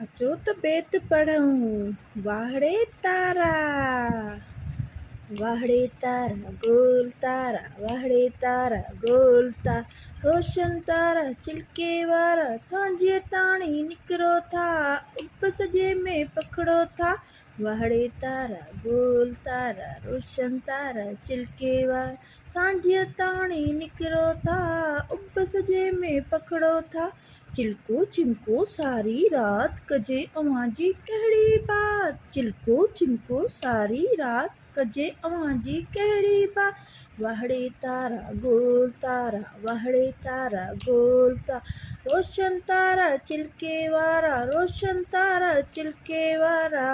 अचोत बेत पढ़ूं वाहड़े तारा, वाहड़े तारा गोल तारा, वाहड़े तारा गोल तारा, रोशन तारा चिलके वारा, सांझे ताणी निकरो था, उप सजे में पकड़ो था। वाहड़े तारा गोल तारा, रोशन तारा चिलके वारा, सांझे ताणी निकरो था, उप सजे में पकड़ो था। चिलको चिमको सारी रात कजे अवां जी कहिड़ी बात, चिलको चिमको सारी रात कजे अवां जी कहिड़ी बात। वाहड़े तारा गोल तारा, वाहड़े तारा गोल तारा, रोशन तारा चिलके वारा, रोशन तारा चिलके वारा।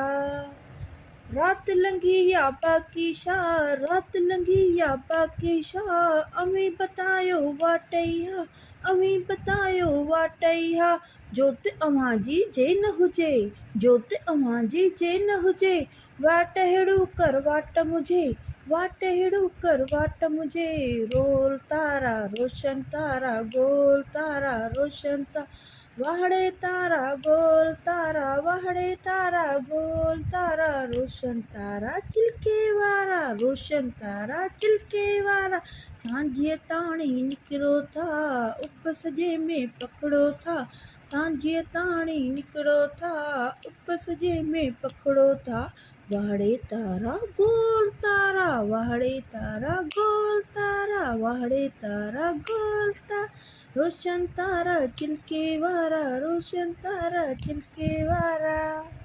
रात लंघी या बाकी शाह, रात लंघी या बाकी शाह, अमी बतायो वाटैया, अमी बतायो वाटैया। जोत अवां जी जे न हुजे, जोत अवां जी जे न हुजे, वाट हेड़ू कर वाट मुझे, वाट हेड़ू कर वाट मुझे। रोल तारा रोशन तारा गोल तारा, रोशन तारा, वाहड़े तारा गोल तारा, वाहड़े तारा गोल तारा, रोशन तारा चिलके वारा, रोशन तारा चिलके वारा। सांझे ताणी निकरो था, उप सजे में पकड़ो था, सांझे ताणी निकरो था, उप सजे में पकड़ो था। वाहड़े तारा गोल तारा, वाहड़े तारा गोल तारा, वाहड़े तारा गोल तारा, रोशन तारा चिलके वारा, रोशन तारा चिलके वारा।